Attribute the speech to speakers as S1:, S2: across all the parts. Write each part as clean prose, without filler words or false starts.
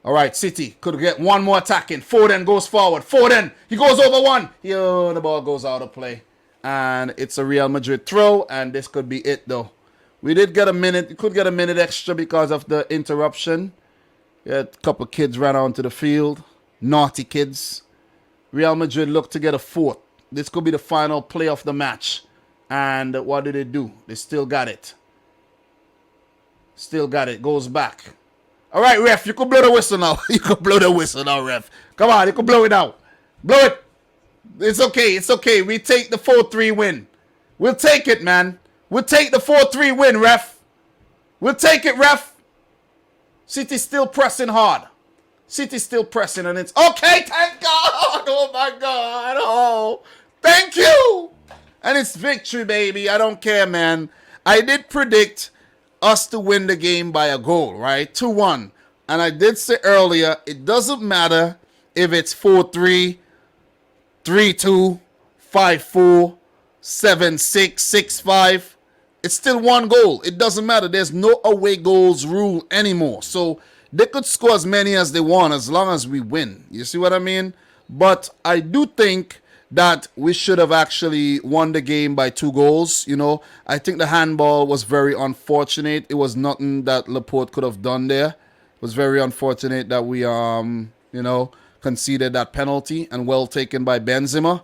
S1: All right, City could get one more attacking. Foden goes forward. Foden, he goes over one. Yo, the ball goes out of play. And it's a Real Madrid throw, and this could be it, though. We did get a minute. We could get a minute extra because of the interruption. Yeah, a couple kids ran onto the field. Naughty kids. Real Madrid look to get a fourth. This could be the final play of the match. And what did they do? They still got it. Still got it. Goes back. All right, ref, you can blow the whistle now. You can blow the whistle now, ref. Come on, you can blow it out. Blow it. It's okay. It's okay. We take the 4-3 win. We'll take it, man. We'll take the 4-3 win, ref. We'll take it, ref. City's still pressing hard. City's still pressing, and it's okay. Thank God. Oh, my God. Oh, thank you. And it's victory, baby. I don't care, man. I did predict us to win the game by a goal, right? 2-1. And I did say earlier, it doesn't matter if it's 4-3, 3-2, 5-4, 7-6, 6-5. It's still one goal. It doesn't matter. There's no away goals rule anymore. So they could score as many as they want as long as we win. You see what I mean? But I do think that we should have actually won the game by 2 goals. You know, I think the handball was very unfortunate. It was nothing that Laporte could have done there. It was very unfortunate that we, conceded that penalty, and well taken by Benzema.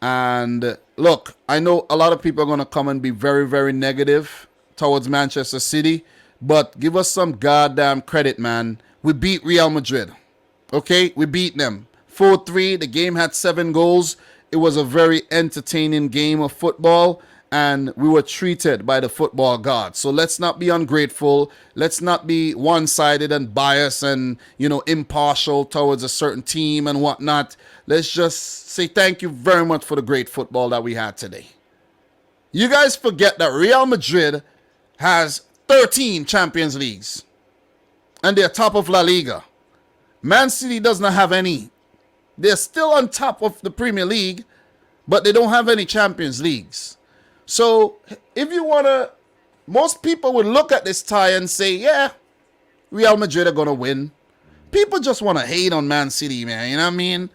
S1: And look, I know a lot of people are going to come and be very, very negative towards Manchester City, but give us some goddamn credit, man. We beat Real Madrid. Okay? We beat them. 4-3. The game had 7 goals. It was a very entertaining game of football, and we were treated by the football gods. So let's not be ungrateful. Let's not be one-sided and biased and, impartial towards a certain team and whatnot. Let's just say thank you very much for the great football that we had today. You guys forget that Real Madrid has 13 Champions Leagues, and they're top of La Liga. Man City does not have any. They're still on top of the Premier League, but they don't have any Champions Leagues. So if you want to, most people would look at this tie and say, yeah, Real Madrid are going to win. People just want to hate on Man City, man. You know what I mean?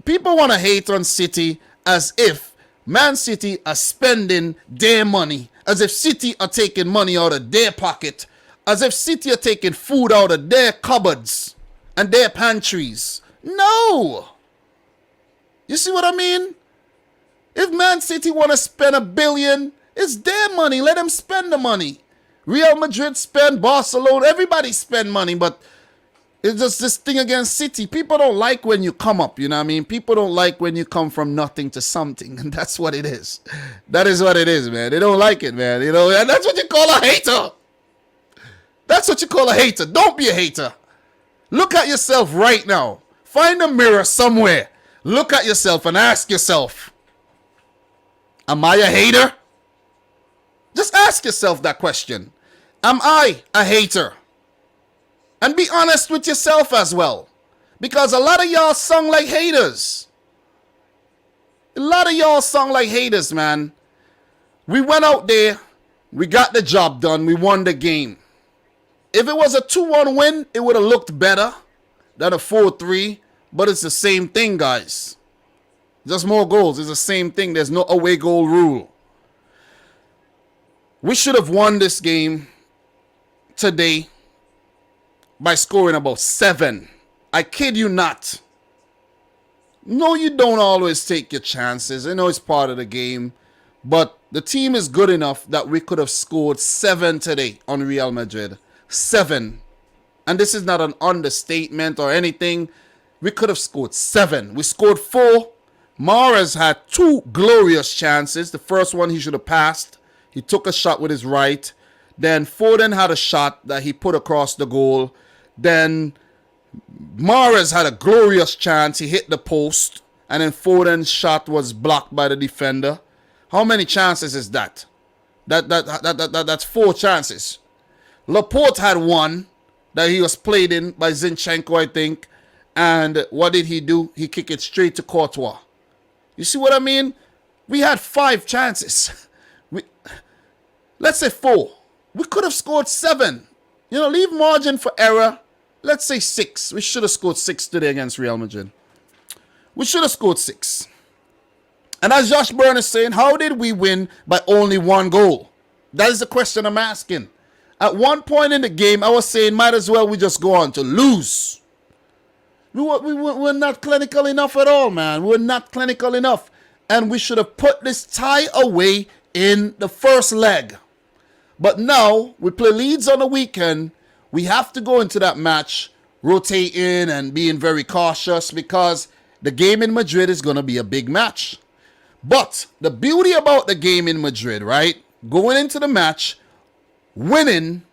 S1: People want to hate on City as if Man City are spending their money, as if City are taking money out of their pocket, as if City are taking food out of their cupboards and their pantries. No. You see what I mean? If Man City want to spend $1 billion, it's their money. Let them spend the money. Real Madrid spend, Barcelona, everybody spend money, but it's just this thing against City. People don't like when you come up, you know what I mean? People don't like when you come from nothing to something, and that's what it is. That is what it is, man. They don't like it, man. And that's what you call a hater. That's what you call a hater. Don't be a hater. Look at yourself right now. Find a mirror somewhere. Look at yourself and ask yourself, am I a hater? Just ask yourself that question. Am I a hater? And be honest with yourself as well. Because a lot of y'all sung like haters. A lot of y'all sung like haters, man. We went out there. We got the job done. We won the game. If it was a 2-1 win, it would have looked better than a 4-3. But it's the same thing, guys. Just more goals. It's the same thing. There's no away goal rule. We should have won this game today by scoring about 7. I kid you not. No, you don't always take your chances. I know it's part of the game. But the team is good enough that we could have scored 7 today on Real Madrid. 7. And this is not an understatement or anything. We could have scored 7. We scored 4. Mahrez had 2 glorious chances. The first one he should have passed. He took a shot with his right. Then Foden had a shot that he put across the goal. Then Mahrez had a glorious chance. He hit the post. And then Foden's shot was blocked by the defender. How many chances is that? That's 4 chances. Laporte had 1 that he was played in by Zinchenko, I think. And what did he do? He kicked it straight to Courtois. You see what I mean? We had 5 chances. Let's say 4. We could have scored 7. Leave margin for error. let's say 6. We should have scored 6 today against Real Madrid. We should have scored 6. And as Josh Byrne is saying, how did we win by only 1 goal? That is the question I'm asking. At one point in the game, I was saying, might as well we just go on to lose. We're not clinical enough at all, man. We're not clinical enough. And we should have put this tie away in the first leg. But now, we play Leeds on the weekend. We have to go into that match rotating and being very cautious because the game in Madrid is going to be a big match. But the beauty about the game in Madrid, right? Going into the match, winning,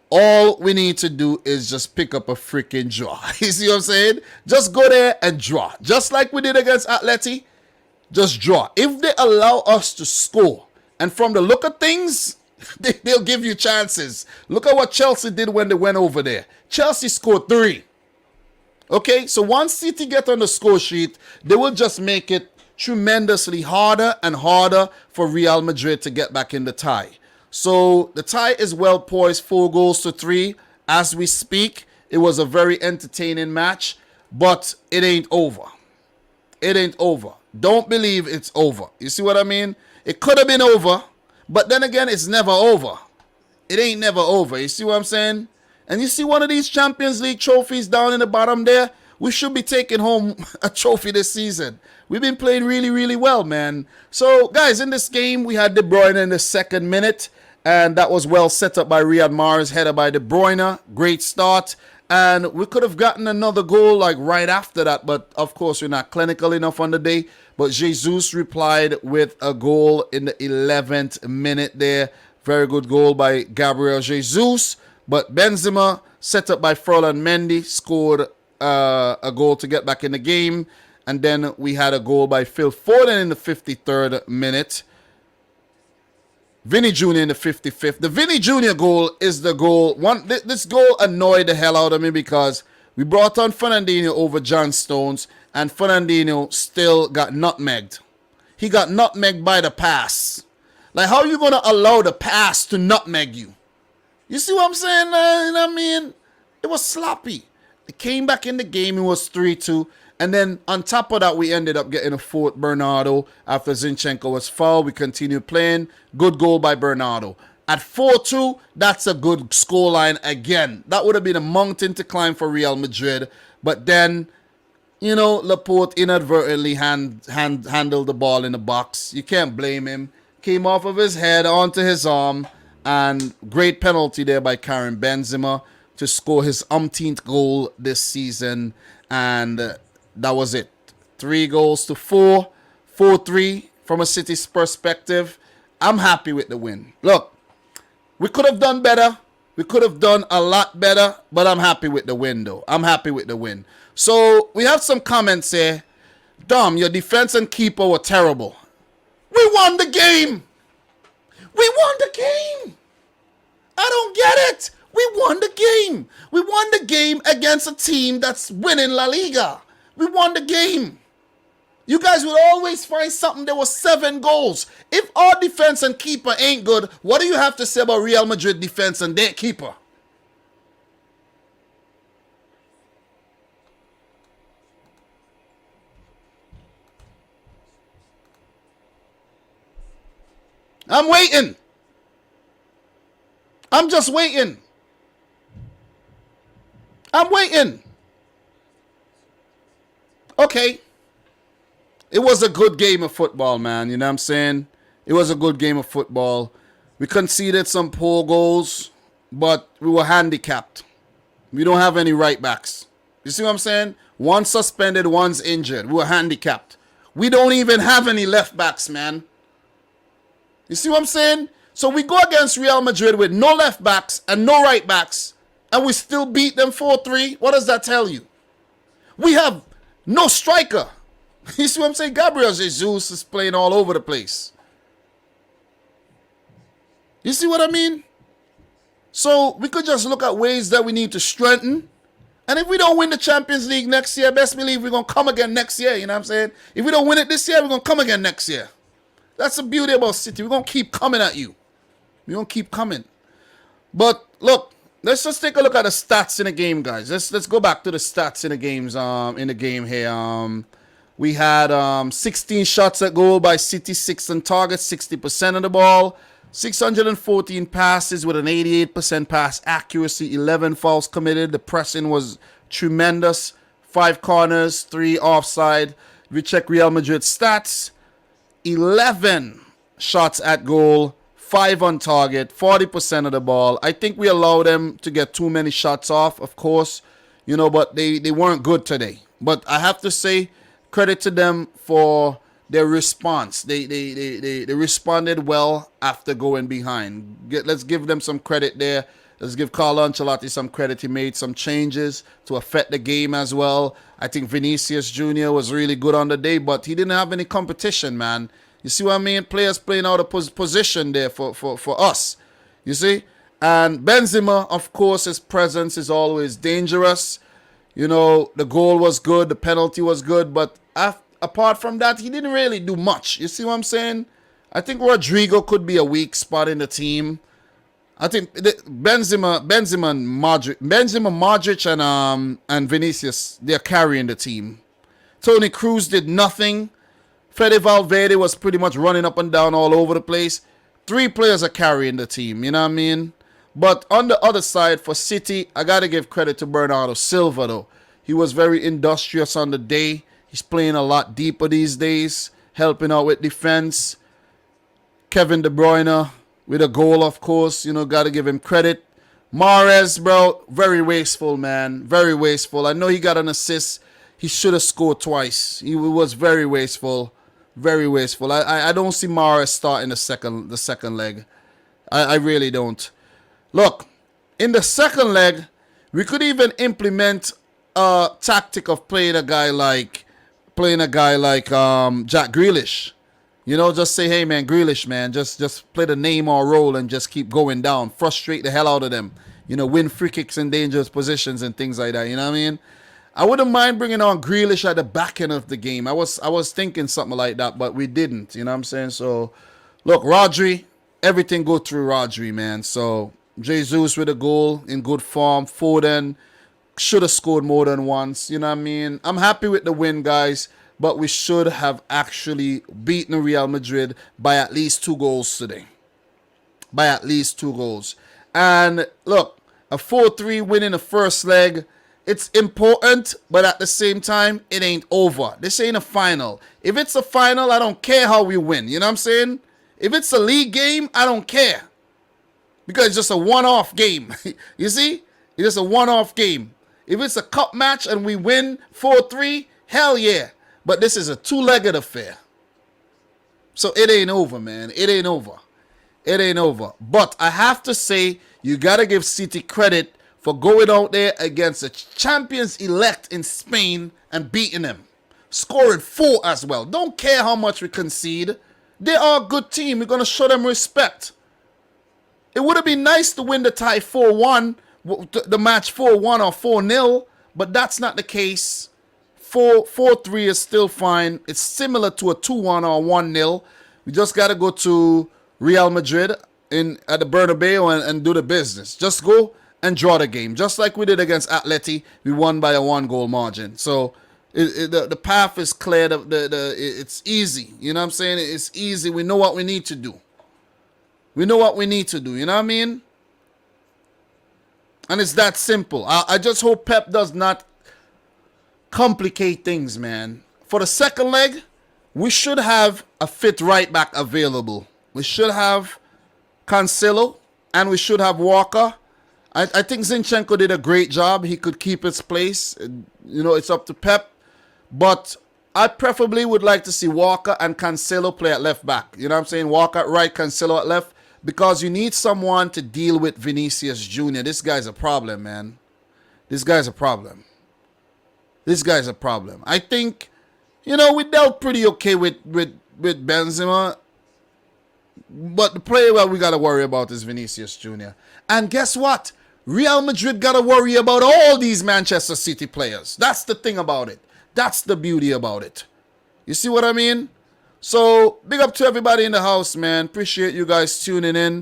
S1: all we need to do is just pick up a freaking draw. You see what I'm saying? Just go there and draw. Just like we did against Atleti, just draw. If they allow us to score, and from the look of things, they'll give you chances. Look at what Chelsea did when they went over there. Chelsea scored 3. Okay, so once City get on the score sheet, they will just make it tremendously harder and harder for Real Madrid to get back in the tie. So the tie is well poised, 4-3 as we speak. It was a very entertaining match, but it ain't over. It ain't over. Don't believe it's over. You see what I mean? It could have been over, but then again, it's never over. It ain't never over. You see what I'm saying? And you see one of these Champions League trophies down in the bottom there? We should be taking home a trophy this season. We've been playing really, really well, man. So, guys, in this game, we had De Bruyne in the 2nd minute. And that was well set up by Riyad Mahrez, headed by De Bruyne. Great start. And we could have gotten another goal like right after that. But, of course, we're not clinical enough on the day. But Jesus replied with a goal in the 11th minute there. Very good goal by Gabriel Jesus. But Benzema, set up by Ferland Mendy, scored a goal to get back in the game. And then we had a goal by Phil Foden in the 53rd minute. Vinny Jr. in the 55th. The Vinny Jr. goal is the goal. This goal annoyed the hell out of me because we brought on Fernandinho over John Stones, and Fernandinho still got nutmegged. He got nutmegged by the pass. Like, how are you going to allow the pass to nutmeg you? You see what I'm saying? You know what I mean? It was sloppy. It came back in the game. It was 3-2. And then on top of that, we ended up getting a 4th Bernardo after Zinchenko was fouled. We continued playing. Good goal by Bernardo. At 4-2, that's a good scoreline again. That would have been a mountain to climb for Real Madrid. But then, you know, Laporte inadvertently handled the ball in the box. You can't blame him. Came off of his head onto his arm. And great penalty there by Karim Benzema to score his umpteenth goal this season. And that was it. 3-4, 4-3 from a City's perspective. I'm happy with the win. Look, we could have done better. We could have done a lot better, but I'm happy with the win, though. I'm happy with the win. So we have some comments here. Dom, your defense and keeper were terrible. We won the game. We won the game. I don't get it. We won the game. We won the game against a team that's winning La Liga. We won the game. You guys would always find something. There was 7 goals. If our defense and keeper ain't good, what do you have to say about Real Madrid defense and their keeper? I'm waiting. I'm just waiting. I'm waiting. Okay. It was a good game of football, man. You know what I'm saying? It was a good game of football. We conceded some poor goals, but we were handicapped. We don't have any right backs. You see what I'm saying? One's suspended, one's injured. We were handicapped. We don't even have any left backs, man. You see what I'm saying? So we go against Real Madrid with no left backs and no right backs, and we still beat them 4-3. What does that tell you? We have no striker. You see what I'm saying? Gabriel Jesus is playing all over the place. You see what I mean? So we could just look at ways that we need to strengthen. And if we don't win the Champions League next year, best believe we're going to come again next year. You know what I'm saying? If we don't win it this year, we're going to come again next year. That's the beauty about City. We're going to keep coming at you. We're going to keep coming. But look, let's just take a look at the stats in the game, guys. Let's go back to the stats in the games. In the game here, we had 16 shots at goal by City, 6 on target, 60% of the ball, 614 passes with an 88% pass accuracy, 11 fouls committed. The pressing was tremendous. 5 corners, 3 offside. We check Real Madrid stats. 11 shots at goal, 5 on target, 40% of the ball. I think we allowed them to get too many shots off, of course, but they weren't good today. But I have to say, credit to them for their response. They responded well after going behind. Let's give them some credit there. Let's give Carlo Ancelotti some credit. He made some changes to affect the game as well. I think Vinicius Jr. was really good on the day, but he didn't have any competition, man. You see what I mean? Players playing out of position there for us. You see? And Benzema, of course, his presence is always dangerous. The goal was good. The penalty was good. But apart from that, he didn't really do much. You see what I'm saying? I think Rodrigo could be a weak spot in the team. I think Benzema, Modric, and Vinicius, they're carrying the team. Toni Kroos did nothing. Fede Valverde was pretty much running up and down all over the place. 3 players are carrying the team, you know what I mean? But on the other side, for City, I got to give credit to Bernardo Silva, though. He was very industrious on the day. He's playing a lot deeper these days, helping out with defense. Kevin De Bruyne with a goal, of course. Got to give him credit. Mahrez, bro, very wasteful, man. Very wasteful. I know he got an assist. He should have scored twice. He was very wasteful. Very wasteful. I don't see Mahrez starting the second leg. I really don't. Look, in the second leg, we could even implement a tactic of playing a guy like Jack Grealish. Just say, hey, man, Grealish, man, just play the Neymar role and just keep going down. Frustrate the hell out of them. Win free kicks in dangerous positions and things like that. You know what I mean? I wouldn't mind bringing on Grealish at the back end of the game. I was thinking something like that, but we didn't. You know what I'm saying? So, look, Rodri, everything go through Rodri, man. So, Jesus with a goal in good form. Foden should have scored more than once. You know what I mean? I'm happy with the win, guys. But we should have actually beaten Real Madrid by at least 2 goals today. By at least 2 goals. And look, a 4-3 win in the first leg, it's important, but at the same time, it ain't over. This ain't a final. If it's a final, I don't care how we win. You know what I'm saying? If it's a league game, I don't care. Because it's just a one-off game. You see? It's just a one-off game. If it's a cup match and we win 4-3, hell yeah. But this is a 2-legged affair. So it ain't over, man. It ain't over. It ain't over. But I have to say, you got to give City credit for going out there against the champions-elect in Spain and beating them. Scoring 4 as well. Don't care how much we concede. They are a good team. We're going to show them respect. It would have been nice to win the tie 4-1, the match 4-1 or 4-0, but that's not the case. 4-3 is still fine. It's similar to a 2-1 or 1-0. We just got to go to Real Madrid at the Bernabeu and do the business. Just go and draw the game. Just like we did against Atleti, we won by a 1-goal margin. So the path is clear. It's easy. You know what I'm saying? It's easy. We know what we need to do. We know what we need to do. You know what I mean? And it's that simple. I just hope Pep does not complicate things, man. For the second leg, we should have a fit right back available. We should have Cancelo and we should have Walker. I think Zinchenko did a great job. He could keep his place. It's up to Pep. But I preferably would like to see Walker and Cancelo play at left back. You know what I'm saying? Walker at right, Cancelo at left. Because you need someone to deal with Vinicius Jr. This guy's a problem, man. This guy's a problem. This guy's a problem. I think, we dealt pretty okay with Benzema. But the player we got to worry about is Vinicius Jr. And guess what? Real Madrid got to worry about all these Manchester City players. That's the thing about it. That's the beauty about it. You see what I mean? So, big up to everybody in the house, man. Appreciate you guys tuning in.